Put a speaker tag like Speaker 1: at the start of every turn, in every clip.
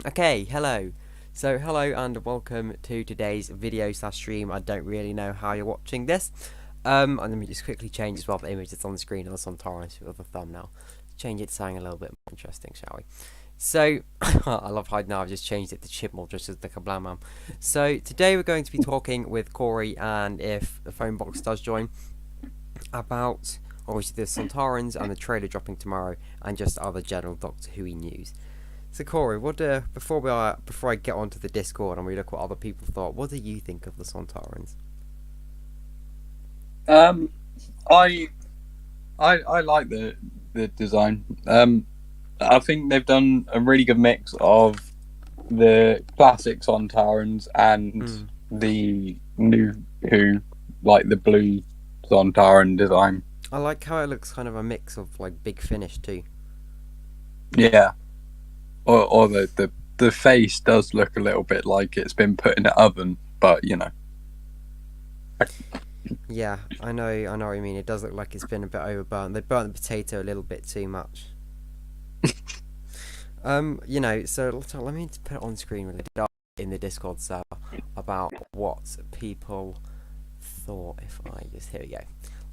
Speaker 1: Okay, hello. So hello and welcome to today's video slash stream. I don't really know how you're watching this. And let me just quickly change as well the image that's on the screen of the Sontarons with the thumbnail. Change it to something a little bit more interesting, shall we? So I love how now I've just changed it to Chipmunk just as the Kablam Man. So today we're going to be talking with Corey, and if the phone box does join, about obviously the Sontarons and the trailer dropping tomorrow, and just other general Doctor Who news. So Corey, what before I get onto the Discord and we look what other people thought, what do you think of the Sontarans?
Speaker 2: Um, I I like the design. I think they've done a really good mix of the classic Sontarans and the new Who, like the blue Sontaran design.
Speaker 1: I like how it looks kind of a mix of like Big Finish too.
Speaker 2: Yeah, or the face does look a little bit like it's been put in an oven, but you know.
Speaker 1: Yeah, I know what you mean. It does look like it's been a bit overburnt. They burnt the potato a little bit too much. So let me put it on screen really in the Discord server about what people thought. If I just here we go.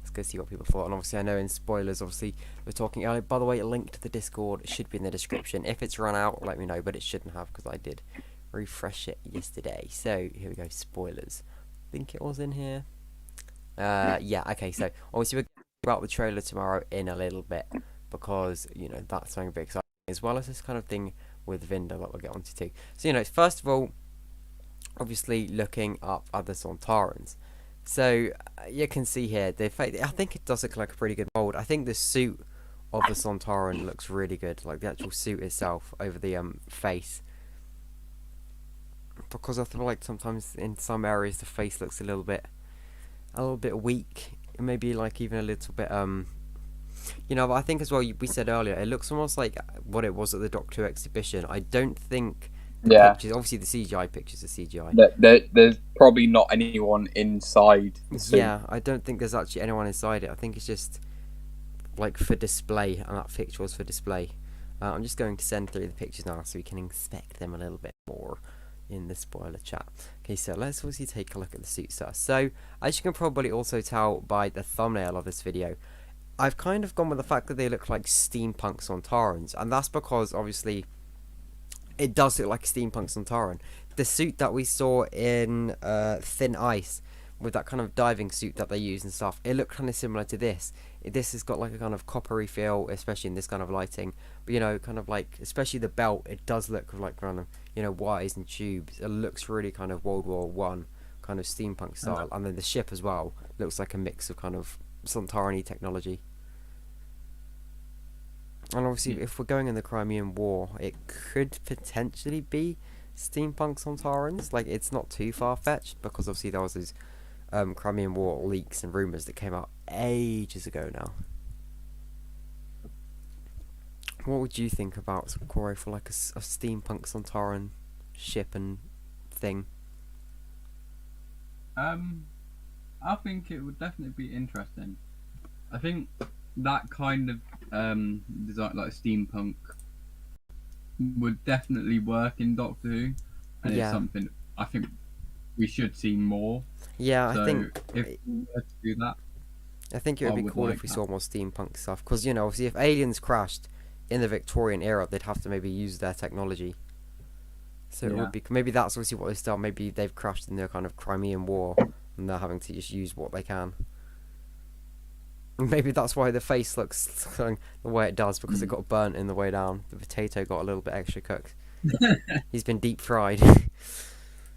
Speaker 1: Let's go see what people thought. And obviously, I know in spoilers, obviously we're talking earlier. By the way, a link to the Discord should be in the description. If it's run out, let me know. But it shouldn't have because I did refresh it yesterday. So here we go. Spoilers. I think it was in here. Yeah. Okay. So obviously we're going to talk about the trailer tomorrow in a little bit because that's something big exciting as well as this kind of thing with Vinda that we'll get onto too. So first of all, obviously looking up other Sontarans. So you can see here, I think it does look like a pretty good mold. I think the suit of the Sontaran looks really good, like the actual suit itself over the face. Because I feel like sometimes in some areas the face looks a little bit weak, maybe like even a little bit but I think as well we said earlier it looks almost like what it was at the Doctor Who exhibition. I don't think the
Speaker 2: Yeah,
Speaker 1: pictures, obviously the CGI pictures are CGI.
Speaker 2: there's probably not anyone inside the suit.
Speaker 1: Yeah, I don't think there's actually anyone inside it. I think it's just like for display, and that picture was for display. I'm just going to send through the pictures now so we can inspect them a little bit more in the spoiler chat. Okay, so let's obviously take a look at the suits first. So, as you can probably also tell by the thumbnail of this video, I've kind of gone with the fact that they look like steampunk Sontarans, and that's because obviously it does look like a steampunk Sontaran. The suit that we saw in Thin Ice, with that kind of diving suit that they use and stuff, it looked kind of similar to this. This has got like a kind of coppery feel, especially in this kind of lighting. But kind of like, especially the belt, it does look like kind of wires and tubes. It looks really kind of World War One kind of steampunk style, and then the ship as well looks like a mix of kind of Sontarani technology. And obviously, if we're going in the Crimean War, it could potentially be steampunk Sontarans. Like, it's not too far-fetched, because obviously there was those Crimean War leaks and rumours that came out ages ago now. What would you think about Corey for like a steampunk Sontaran ship and thing?
Speaker 3: I think it would definitely be interesting. I think that kind of design, like steampunk, would definitely work in Doctor Who, and it's something I think we should see more.
Speaker 1: Yeah,
Speaker 3: so
Speaker 1: I think
Speaker 3: if we were to do that,
Speaker 1: I think it would be cool if we saw more steampunk stuff. Because obviously, if aliens crashed in the Victorian era, they'd have to maybe use their technology. So it would be maybe that's obviously what they start. Maybe they've crashed in their kind of Crimean War, and they're having to just use what they can. Maybe that's why the face looks the way it does, because it got burnt in the way down. The potato got a little bit extra cooked. He's been deep fried.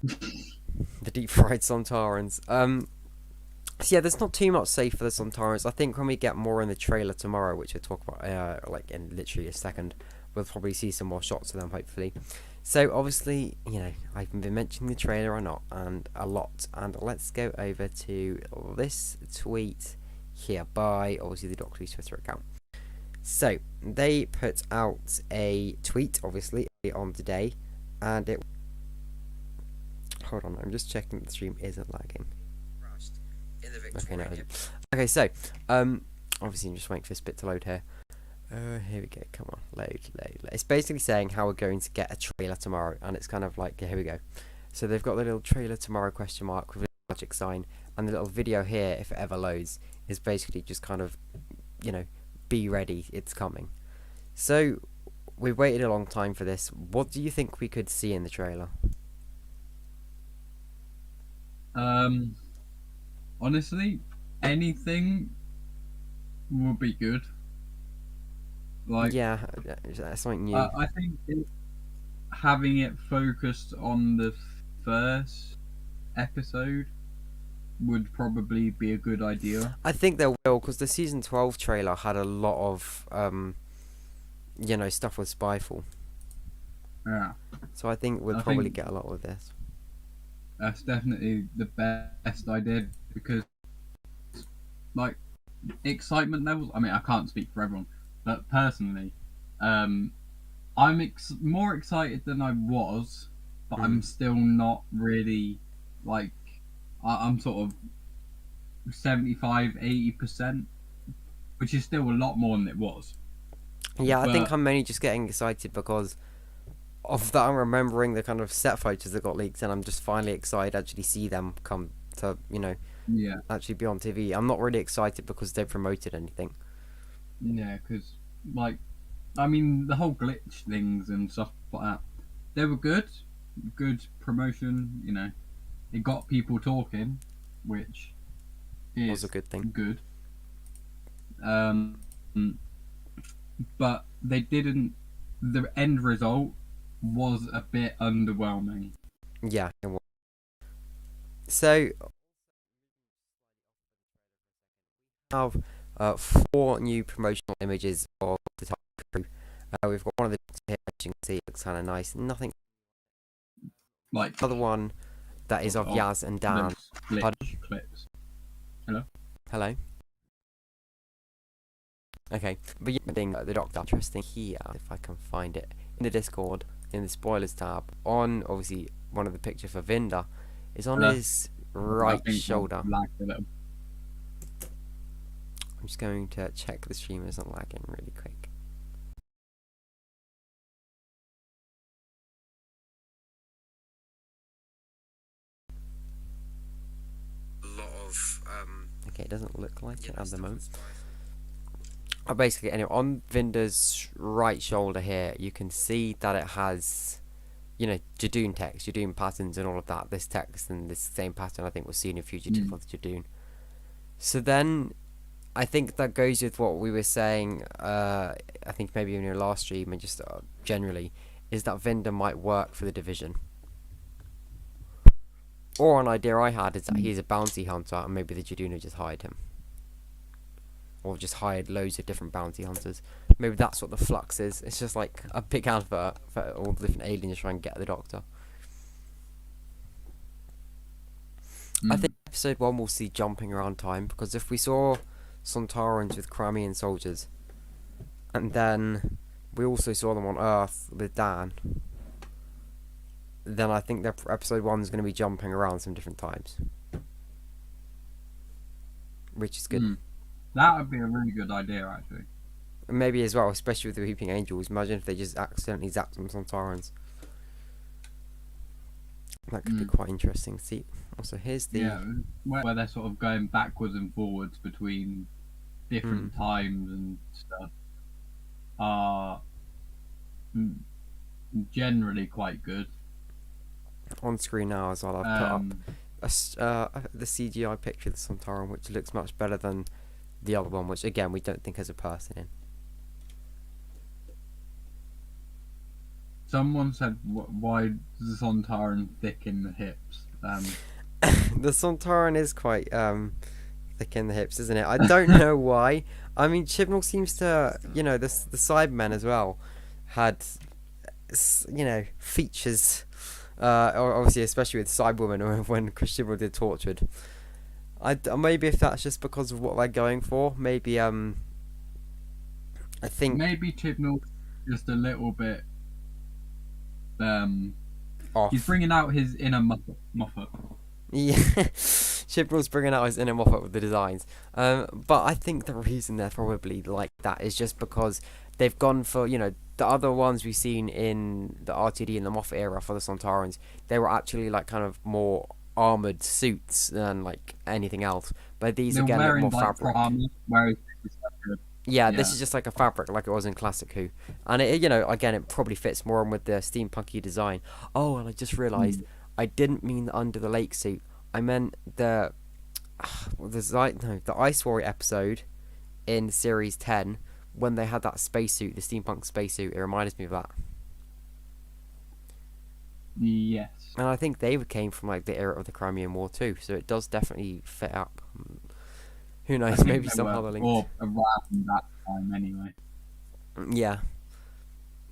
Speaker 1: The deep fried Sontarans. So yeah, there's not too much safe for the Sontarans. I think when we get more in the trailer tomorrow, which we'll talk about like in literally a second, we'll probably see some more shots of them, hopefully. So obviously, I've been mentioning the trailer or not, and a lot. And let's go over to this tweet here by obviously the Doctor Who's Twitter account. So they put out a tweet, obviously, on today, and it. Hold on, I'm just checking that the stream isn't lagging. Okay, no. Okay, so obviously I'm just waiting for this bit to load here. Here we go. Come on, load. It's basically saying how we're going to get a trailer tomorrow, and it's kind of like, here we go. So they've got the little trailer tomorrow question mark with a logic sign, and the little video here, if it ever loads, is basically just kind of, be ready, it's coming. So we've waited a long time for this. What do you think we could see in the trailer?
Speaker 3: Honestly, anything would be good. Like,
Speaker 1: Yeah, that's something new.
Speaker 3: I think having it focused on the first episode would probably be a good idea.
Speaker 1: I think there will, because the season 12 trailer had a lot of, stuff with Spyfall.
Speaker 3: Yeah.
Speaker 1: So I think we'll probably get a lot with this.
Speaker 3: That's definitely the best idea, because, like, excitement levels. I mean, I can't speak for everyone, but personally, I'm more excited than I was, but I'm still not really, like, I'm sort of 75-80%, which is still a lot more than it was.
Speaker 1: Yeah, I think I'm mainly just getting excited because of that. I'm remembering the kind of set photos that got leaked, and I'm just finally excited to actually see them come to, actually be on TV. I'm not really excited because they promoted anything.
Speaker 3: Yeah, because, like, I mean, the whole glitch things and stuff like that, they were good promotion, it got people talking, which is
Speaker 1: Was a good thing.
Speaker 3: Good. But they didn't. The end result was a bit underwhelming.
Speaker 1: Yeah, it was. So, we have 4 new promotional images of the top crew. We've got one of the here, as you can see, it looks kind of nice. Nothing.
Speaker 3: Like
Speaker 1: Another one that is of Yaz and Dan.
Speaker 3: Clips.
Speaker 1: Hello. Okay, but yeah, the Doctor. Interesting here, if I can find it in the Discord, in the spoilers tab, on obviously one of the pictures for Vinder, is on his right shoulder. I'm just going to check the stream isn't lagging really quick. Okay, it doesn't look like it at the moment. Basically, anyway, on Vinder's right shoulder here, you can see that it has, Jadoon text, Jadoon patterns and all of that. This text and this same pattern, I think, was seen in Fugitive of Jadoon. So then, I think that goes with what we were saying, I think maybe in your last stream and just generally, is that Vinder might work for the Division. Or an idea I had is that he's a bounty hunter and maybe the Jadoon just hired him. Or just hired loads of different bounty hunters. Maybe that's what the Flux is. It's just like a big advert for all the different aliens trying to get the Doctor. I think episode 1 we'll see jumping around time, because if we saw Sontarons with Crimean soldiers, and then we also saw them on Earth with Dan, then I think that episode 1 is going to be jumping around some different times. Which is good.
Speaker 3: That would be a really good idea, actually.
Speaker 1: Maybe as well, especially with the Weeping Angels. Imagine if they just accidentally zapped some Sontarons. That could be quite interesting. See, also here's the...
Speaker 3: Yeah, where they're sort of going backwards and forwards between different times and stuff are generally quite good.
Speaker 1: On screen now as well, I've put up the CGI picture of the Sontaron, which looks much better than the other one, which again we don't think has a person in.
Speaker 3: Someone said, why is the Sontaron thick in the hips?
Speaker 1: The Sontaron is quite thick in the hips, isn't it? I don't know why. I mean, Chibnall seems to, the Cybermen as well had, features. Obviously, especially with Cyberwoman when Chris Chibnall did Tortured. Maybe if that's just because of what they're going for, maybe I think
Speaker 3: maybe Chibnall just a little bit
Speaker 1: off.
Speaker 3: He's bringing out his inner Moffat.
Speaker 1: Yeah, Chibnall's bringing out his inner Moffat with the designs. But I think the reason they're probably like that is just because they've gone for, the other ones we've seen in the RTD and the Moffat era for the Sontarons, they were actually like kind of more armored suits than like anything else. But these
Speaker 3: They're
Speaker 1: again look
Speaker 3: wearing
Speaker 1: more
Speaker 3: like
Speaker 1: fabric.
Speaker 3: armor, whereas this is like
Speaker 1: Yeah, this
Speaker 3: Yeah.
Speaker 1: is just like a fabric, like it was in Classic Who, and again, it probably fits more in with the steampunky design. Oh, and I just realised I didn't mean the under the lake suit. I meant the the Ice Warrior episode in Series 10 when they had that spacesuit, the steampunk spacesuit. It reminded me of that,
Speaker 3: yes.
Speaker 1: and I think they came from like the era of the Crimean War too, so it does definitely fit up. Who
Speaker 3: I
Speaker 1: knows?
Speaker 3: think
Speaker 1: Maybe
Speaker 3: they
Speaker 1: some
Speaker 3: were
Speaker 1: other links.
Speaker 3: or around that time anyway.
Speaker 1: Yeah.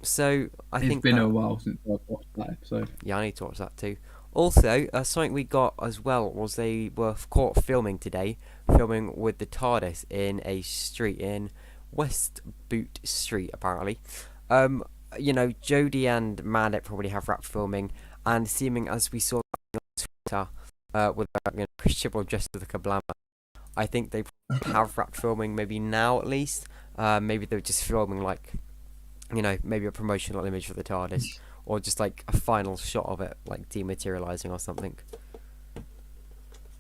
Speaker 1: So I
Speaker 3: It's
Speaker 1: think
Speaker 3: been
Speaker 1: that,
Speaker 3: a while since I've watched that episode.
Speaker 1: yeah, I need to watch that too. Also, something we got as well was they were caught filming today, filming with the TARDIS in a street in West Boot Street, apparently. Jodie and Manet probably have wrapped filming, and seeming as we saw on Twitter, with Chris Chibnall dressed as a Kablama, I think they have wrapped filming maybe now at least. Maybe they're just filming like, maybe a promotional image for the TARDIS, or just like a final shot of it, like dematerializing or something.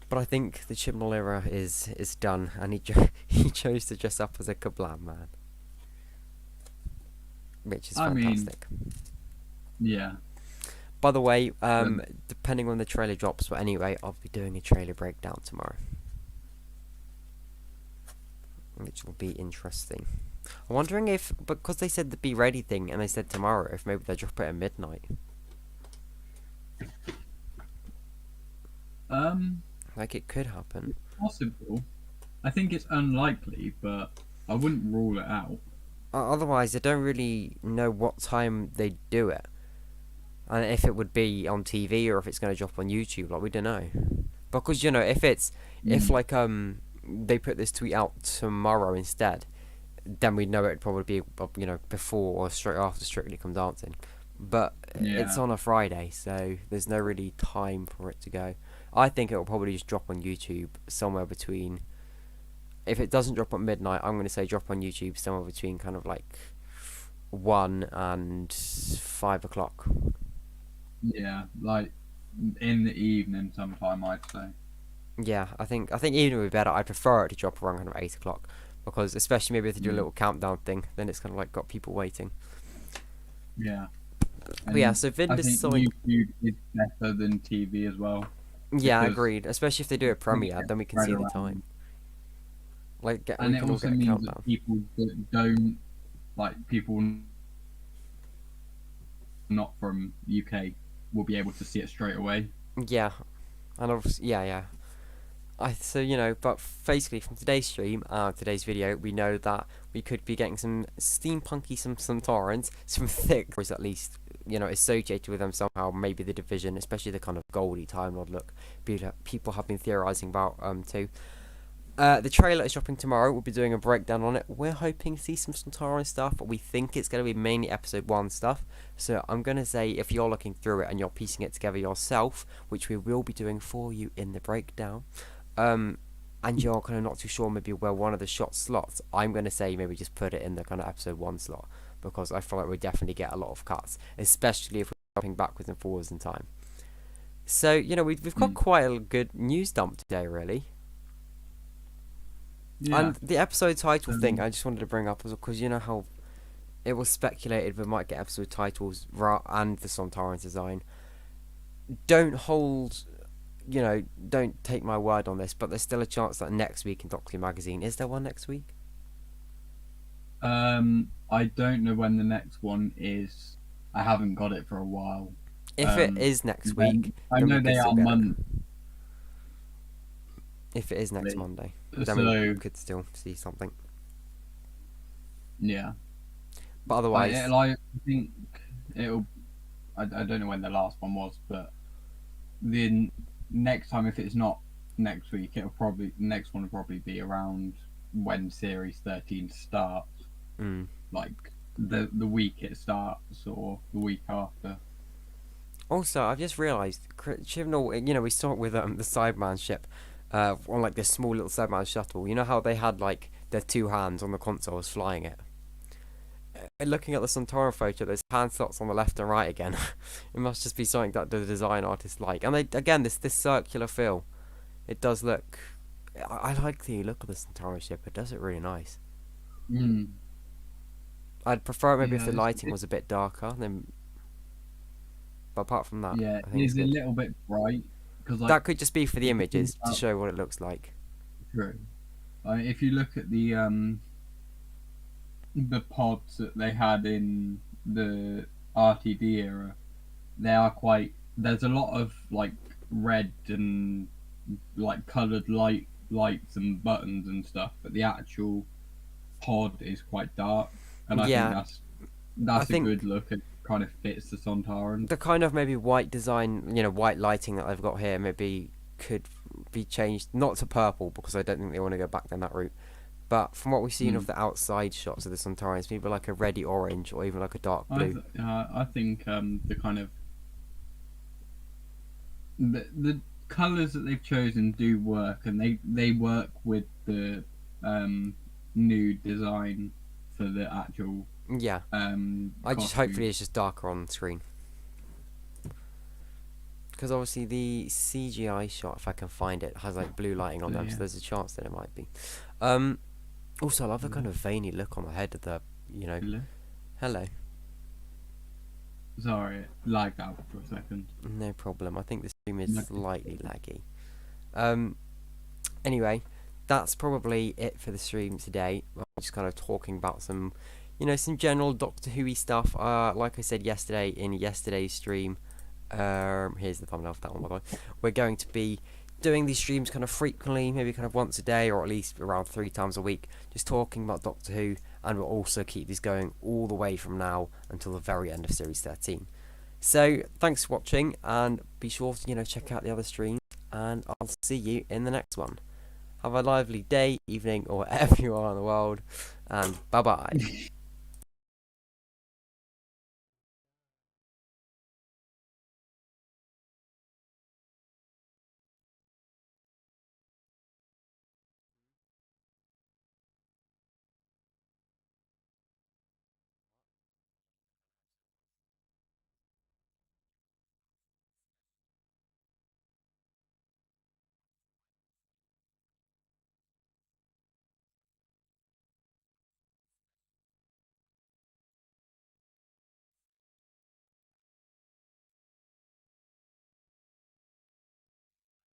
Speaker 1: But I think the Chibnall era is done, and he chose to dress up as a Kablam man, which is
Speaker 3: I mean-
Speaker 1: fantastic.
Speaker 3: Yeah.
Speaker 1: By the way, depending on the trailer drops, but anyway, I'll be doing a trailer breakdown tomorrow, which will be interesting. I'm wondering if, because they said the be ready thing and they said tomorrow, if maybe they'll drop it at midnight. Like it could happen.
Speaker 3: Possible. I think it's unlikely, but I wouldn't rule it out.
Speaker 1: Otherwise, I don't really know what time they do it, and if it would be on TV or if it's going to drop on YouTube. Like we don't know, because if it's if like they put this tweet out tomorrow instead, then we know it'd probably be before or straight after Strictly Come Dancing. But it's
Speaker 3: Yeah.
Speaker 1: on a Friday, so there's no really time for it to go. I think it will probably just drop on YouTube somewhere between. If it doesn't drop at midnight, I'm going to say drop on YouTube somewhere between kind of like 1 and 5 o'clock.
Speaker 3: Yeah, like in the evening sometime, I'd say.
Speaker 1: Yeah, I think even would be better. I prefer it to drop around kind of 8 o'clock, because especially maybe if they do a little countdown thing, then it's kind of like got people waiting.
Speaker 3: Yeah.
Speaker 1: But yeah,
Speaker 3: And
Speaker 1: so
Speaker 3: I
Speaker 1: Vin
Speaker 3: think
Speaker 1: decided.
Speaker 3: YouTube is better than TV as well.
Speaker 1: Yeah,
Speaker 3: because
Speaker 1: agreed. Especially if they do a premiere, then we can see the
Speaker 3: around.
Speaker 1: time. Like, we
Speaker 3: And it
Speaker 1: can all
Speaker 3: also
Speaker 1: get a
Speaker 3: means
Speaker 1: countdown.
Speaker 3: that people that don't, like people not from UK, will be able to see it straight away.
Speaker 1: Yeah, and obviously, yeah. But basically from today's stream, today's video, we know that we could be getting some steampunky, some Sontarons, some thick, or at least, associated with them somehow, maybe the Division, especially the kind of goldy Time Lord look people have been theorising about, too. The trailer is dropping tomorrow. We'll be doing a breakdown on it. We're hoping to see some Sontaran stuff, but we think it's going to be mainly episode 1 stuff. So I'm going to say, if you're looking through it and you're piecing it together yourself, which we will be doing for you in the breakdown, and you're kind of not too sure maybe where one of the shot slots, I'm going to say maybe just put it in the kind of episode 1 slot, because I feel like we definitely get a lot of cuts, especially if we're jumping backwards and forwards in time. So, we've got quite a good news dump today, really.
Speaker 3: Yeah.
Speaker 1: And the episode title thing, I just wanted to bring up, because you know how it was speculated we might get episode titles and the Sontarans design. Don't take my word on this, but there's still a chance that next week in Doctor Who magazine, is there one next week?
Speaker 3: I don't know when the next one is. I haven't got it for a while.
Speaker 1: If it is next week,
Speaker 3: I
Speaker 1: then
Speaker 3: know
Speaker 1: we could
Speaker 3: they
Speaker 1: still
Speaker 3: are
Speaker 1: get it.
Speaker 3: Monday.
Speaker 1: If it is next
Speaker 3: They-
Speaker 1: Monday, then
Speaker 3: So
Speaker 1: we could still see something.
Speaker 3: yeah,
Speaker 1: But otherwise,
Speaker 3: I think it'll. I don't know when the last one was, but the next time, if it's not next week, the next one will probably be around when Series 13 starts. Like the week it starts or the week after.
Speaker 1: Also, I've just realised, Chibnall, we saw it with the Sideman ship. on like this small little 7-man shuttle. You know how they had like their 2 hands on the consoles flying it? Looking at the Sontaran photo, there's hand slots on the left and right again. It must just be something that the design artist like. And they, again, this circular feel. It does look. I like the look of the Sontaran ship. It does it really nice.
Speaker 3: Mm.
Speaker 1: I'd prefer it maybe if
Speaker 3: Yeah,
Speaker 1: the
Speaker 3: it's-
Speaker 1: lighting was a bit darker. Then, but apart from that,
Speaker 3: Yeah,
Speaker 1: I think it's
Speaker 3: it's a
Speaker 1: good.
Speaker 3: little bit bright because like
Speaker 1: That could just be for the
Speaker 3: if you think
Speaker 1: images to
Speaker 3: about-
Speaker 1: show what it looks like.
Speaker 3: true. If you look at the pods that they had in the RTD era, they are quite. There's a lot of like red and like coloured lights and buttons and stuff, but the actual pod is quite dark, and I
Speaker 1: Yeah,
Speaker 3: think that's a
Speaker 1: think-
Speaker 3: good look. It kind of fits the Sontaran.
Speaker 1: The kind of maybe white design, white lighting that they've got here, maybe could be changed not to purple because I don't think they want to go back down that route. But from what we've seen of the outside shots of the Sontarans, maybe like a reddy orange or even like a dark blue.
Speaker 3: I think the kind of the colours that they've chosen do work, and they work with the new design for the actual.
Speaker 1: Yeah, I just
Speaker 3: costume.
Speaker 1: hopefully it's just darker on the screen. Because obviously the CGI shot, if I can find it, has like blue lighting on them,
Speaker 3: Yeah.
Speaker 1: so there's a chance that it might be. Also, I love the kind of veiny look on the head of the,
Speaker 3: Hello?
Speaker 1: hello.
Speaker 3: Sorry, it lagged out for a second.
Speaker 1: No problem. I think the stream is
Speaker 3: No.
Speaker 1: slightly laggy. Anyway, that's probably it for the stream today. I'm just kind of talking about some, some general Doctor Who-y stuff. Like I said yesterday in yesterday's stream, here's the thumbnail for that one, by the way. We're going to be doing these streams kind of frequently, maybe kind of once a day or at least around 3 times a week, just talking about Doctor Who, and we'll also keep these going all the way from now until the very end of Series 13. So, thanks for watching, and be sure to, check out the other streams, and I'll see you in the next one. Have a lively day, evening, or wherever you are in the world, and bye-bye.